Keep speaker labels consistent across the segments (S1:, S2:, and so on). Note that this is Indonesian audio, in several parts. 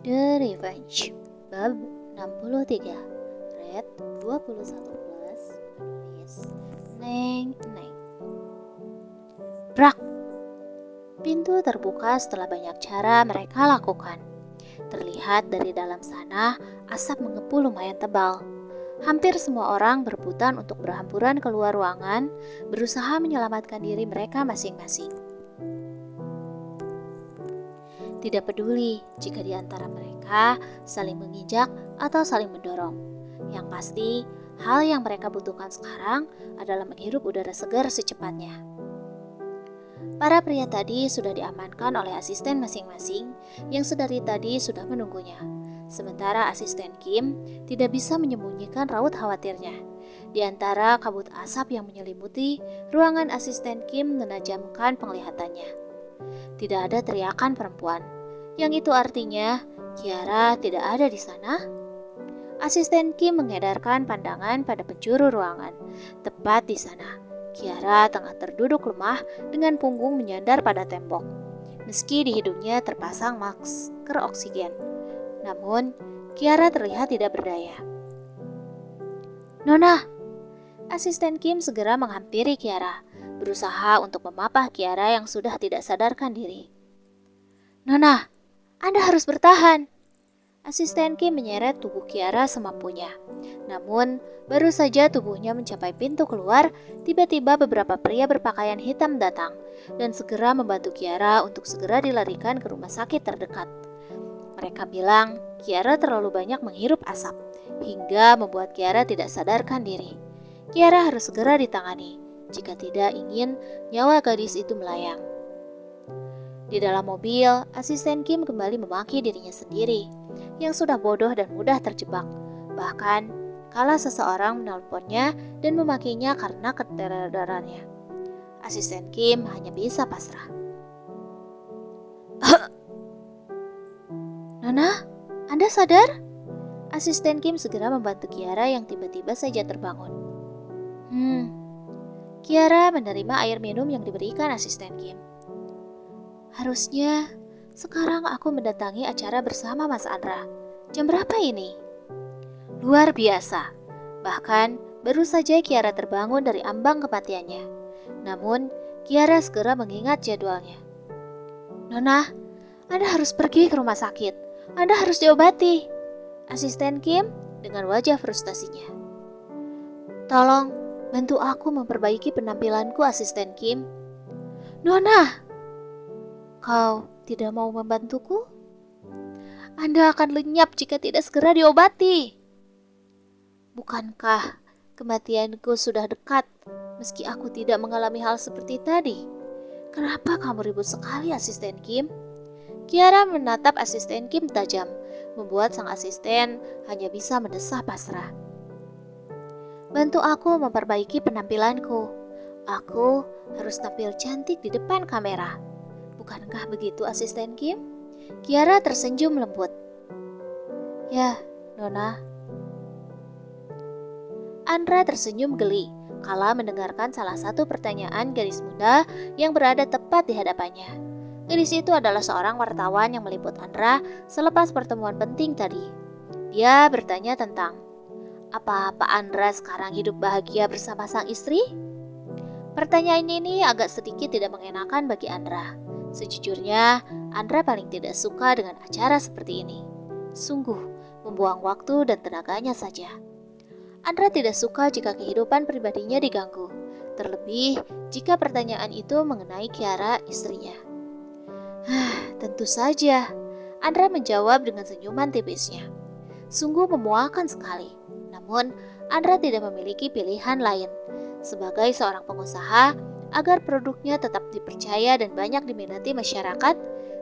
S1: The Revenge Bab 63 Red 21 plus Penulis Neng Neng. Brak! Pintu terbuka setelah banyak cara mereka lakukan. Terlihat dari dalam sana asap mengepul lumayan tebal. Hampir semua orang berebutan untuk berhamburan keluar ruangan, berusaha menyelamatkan diri mereka masing-masing. Tidak peduli jika di antara mereka saling menginjak atau saling mendorong. Yang pasti, hal yang mereka butuhkan sekarang adalah menghirup udara segar secepatnya. Para pria tadi sudah diamankan oleh asisten masing-masing yang sedari tadi sudah menunggunya. Sementara asisten Kim tidak bisa menyembunyikan raut khawatirnya. Di antara kabut asap yang menyelimuti, ruangan asisten Kim menajamkan penglihatannya. Tidak ada teriakan perempuan. Yang itu artinya Kiara tidak ada di sana. Asisten Kim mengedarkan pandangan pada penjuru ruangan. Tepat di sana, Kiara tengah terduduk lemah dengan punggung menyandar pada tembok. Meski di hidungnya terpasang masker oksigen, namun Kiara terlihat tidak berdaya. "Nona!" Asisten Kim segera menghampiri Kiara, berusaha untuk memapah Kiara yang sudah tidak sadarkan diri. "Nona, Anda harus bertahan!" Asisten Kim menyeret tubuh Kiara semampunya. Namun, baru saja tubuhnya mencapai pintu keluar, tiba-tiba beberapa pria berpakaian hitam datang dan segera membantu Kiara untuk segera dilarikan ke rumah sakit terdekat. Mereka bilang Kiara terlalu banyak menghirup asap, hingga membuat Kiara tidak sadarkan diri. Kiara harus segera ditangani, jika tidak ingin nyawa gadis itu melayang. Di dalam mobil, asisten Kim kembali memaki dirinya sendiri, yang sudah bodoh dan mudah terjebak. Bahkan, kala seseorang menelponnya dan memakinya karena keteradaraannya. Asisten Kim hanya bisa pasrah. "Nona, Anda sadar?" Asisten Kim segera membantu Kiara yang tiba-tiba saja terbangun. Kiara menerima air minum yang diberikan asisten Kim. "Harusnya sekarang aku mendatangi acara bersama Mas Andra. Jam berapa ini?" Luar biasa. Bahkan baru saja Kiara terbangun dari ambang kematiannya. Namun Kiara segera mengingat jadwalnya. "Nona, Anda harus pergi ke rumah sakit. Anda harus diobati." Asisten Kim dengan wajah frustasinya. "Tolong bantu aku memperbaiki penampilanku, asisten Kim." "Nona, kau tidak mau membantuku? Anda akan lenyap jika tidak segera diobati." "Bukankah kematianku sudah dekat meski aku tidak mengalami hal seperti tadi? Kenapa kamu ribut sekali, asisten Kim?" Kiara menatap asisten Kim tajam, membuat sang asisten hanya bisa mendesah pasrah. "Bantu aku memperbaiki penampilanku. Aku harus tampil cantik di depan kamera. Bukankah begitu, asisten Kim?" Kiara tersenyum lembut. "Ya, Nona." Andra tersenyum geli kala mendengarkan salah satu pertanyaan gadis muda yang berada tepat di hadapannya. Gadis itu adalah seorang wartawan yang meliput Andra selepas pertemuan penting tadi. Dia bertanya tentang, apa Pak Andra sekarang hidup bahagia bersama sang istri? Pertanyaan ini agak sedikit tidak mengenakan bagi Andra. Sejujurnya, Andra paling tidak suka dengan acara seperti ini. Sungguh, membuang waktu dan tenaganya saja. Andra tidak suka jika kehidupan pribadinya diganggu, terlebih jika pertanyaan itu mengenai Kiara, istrinya. Tentu saja, Andra menjawab dengan senyuman tipisnya. Sungguh memuakan sekali, namun Andra tidak memiliki pilihan lain. Sebagai seorang pengusaha, agar produknya tetap dipercaya dan banyak diminati masyarakat,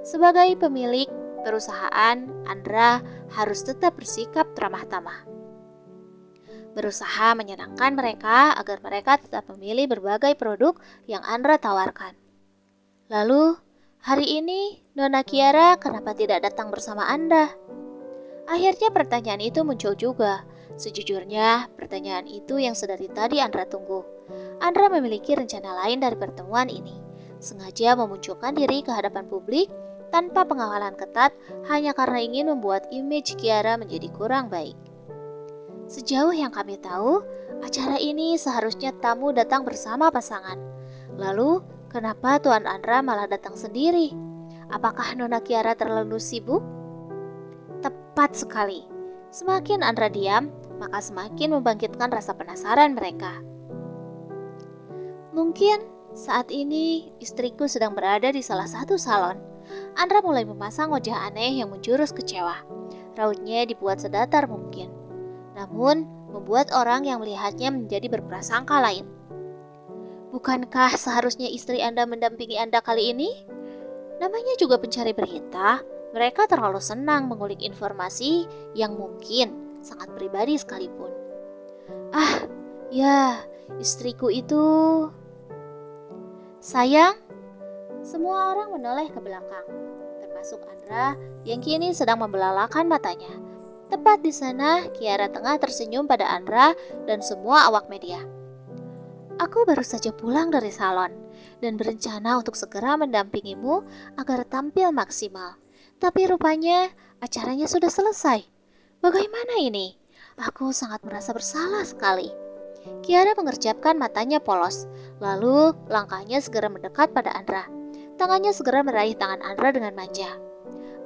S1: sebagai pemilik perusahaan, Andra harus tetap bersikap ramah tamah. Berusaha menyenangkan mereka agar mereka tetap memilih berbagai produk yang Andra tawarkan. Lalu, hari ini Nona Kiara kenapa tidak datang bersama Anda? Akhirnya pertanyaan itu muncul juga. Sejujurnya, pertanyaan itu yang sedari tadi Andra tunggu. Andra memiliki rencana lain dari pertemuan ini. Sengaja memunculkan diri ke hadapan publik tanpa pengawalan ketat hanya karena ingin membuat image Kiara menjadi kurang baik. Sejauh yang kami tahu, acara ini seharusnya tamu datang bersama pasangan. Lalu, kenapa Tuan Andra malah datang sendiri? Apakah Nona Kiara terlalu sibuk? Tepat sekali. Semakin Andra diam, maka semakin membangkitkan rasa penasaran mereka. Mungkin saat ini istriku sedang berada di salah satu salon. Andra mulai memasang wajah aneh yang menjurus kecewa. Rautnya dibuat sedatar mungkin, namun membuat orang yang melihatnya menjadi berprasangka lain. Bukankah seharusnya istri Anda mendampingi Anda kali ini? Namanya juga pencari berita, mereka terlalu senang mengulik informasi yang mungkin sangat pribadi sekalipun. Ah, ya, istriku itu... Sayang, semua orang menoleh ke belakang, termasuk Andra yang kini sedang membelalakan matanya. Tepat di sana, Kiara tengah tersenyum pada Andra dan semua awak media. Aku baru saja pulang dari salon dan berencana untuk segera mendampingimu agar tampil maksimal. Tapi rupanya acaranya sudah selesai. Bagaimana ini? Aku sangat merasa bersalah sekali. Kiara mengerjapkan matanya polos, lalu langkahnya segera mendekat pada Andra. Tangannya segera meraih tangan Andra dengan manja.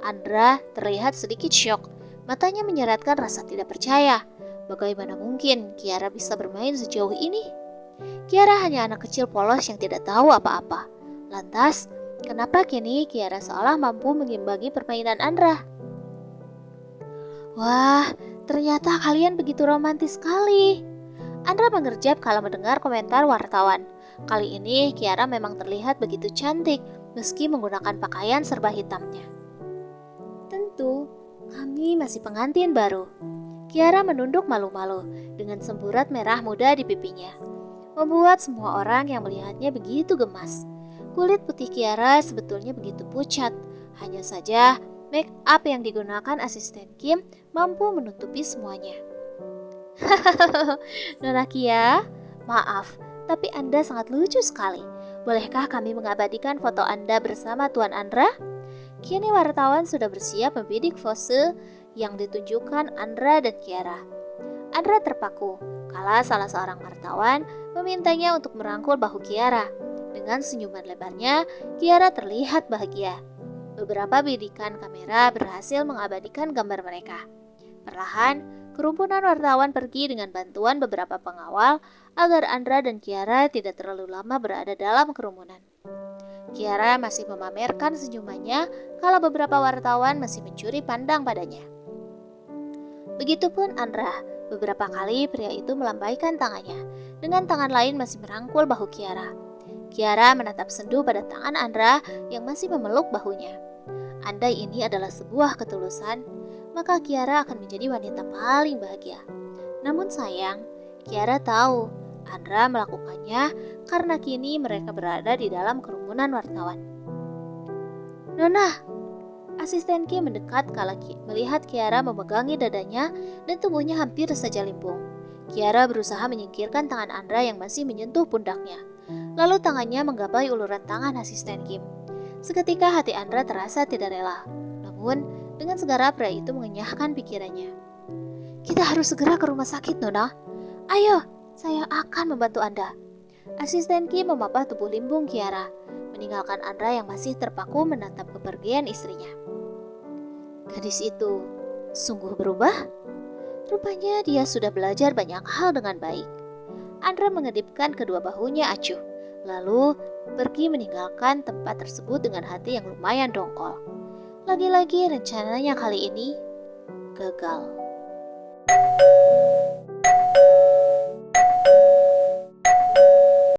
S1: Andra terlihat sedikit syok, matanya menyeratkan rasa tidak percaya. Bagaimana mungkin Kiara bisa bermain sejauh ini? Kiara hanya anak kecil polos yang tidak tahu apa-apa. Lantas, kenapa kini Kiara seolah mampu mengimbangi permainan Andra? Wah, ternyata kalian begitu romantis sekali. Andra mengerjap kalau mendengar komentar wartawan. Kali ini Kiara memang terlihat begitu cantik meski menggunakan pakaian serba hitamnya. Tentu, kami masih pengantin baru. Kiara menunduk malu-malu dengan semburat merah muda di pipinya, membuat semua orang yang melihatnya begitu gemas. Kulit putih Kiara sebetulnya begitu pucat, hanya saja make up yang digunakan asisten Kim mampu menutupi semuanya. Nona Kia, maaf, tapi Anda sangat lucu sekali. Bolehkah kami mengabadikan foto Anda bersama Tuan Andra? Kini wartawan sudah bersiap membidik pose yang ditunjukkan Andra dan Kiara. Andra terpaku kala salah seorang wartawan memintanya untuk merangkul bahu Kiara. Dengan senyuman lebarnya, Kiara terlihat bahagia. Beberapa bidikan kamera berhasil mengabadikan gambar mereka. Perlahan, kerumpunan wartawan pergi dengan bantuan beberapa pengawal agar Andra dan Kiara tidak terlalu lama berada dalam kerumunan. Kiara masih memamerkan senyumannya kala beberapa wartawan masih mencuri pandang padanya. Begitupun Andra, beberapa kali pria itu melambaikan tangannya, dengan tangan lain masih merangkul bahu Kiara. Kiara menatap sendu pada tangan Andra yang masih memeluk bahunya. Andai ini adalah sebuah ketulusan, maka Kiara akan menjadi wanita paling bahagia. Namun sayang, Kiara tahu Andra melakukannya karena kini mereka berada di dalam kerumunan wartawan. Nona, asisten Kim mendekat kala melihat Kiara memegangi dadanya dan tubuhnya hampir saja limbung. Kiara berusaha menyingkirkan tangan Andra yang masih menyentuh pundaknya. Lalu tangannya menggapai uluran tangan asisten Kim. Seketika hati Andra terasa tidak rela. Namun, dengan segera pria itu mengenyahkan pikirannya. Kita harus segera ke rumah sakit, Nona. Ayo, saya akan membantu Anda. Asisten Kim memapah tubuh limbung Kiara, meninggalkan Andra yang masih terpaku menatap kepergian istrinya. Gadis itu sungguh berubah? Rupanya dia sudah belajar banyak hal dengan baik. Andra mengedipkan kedua bahunya acuh, lalu pergi meninggalkan tempat tersebut dengan hati yang lumayan dongkol. Lagi-lagi rencananya kali ini gagal.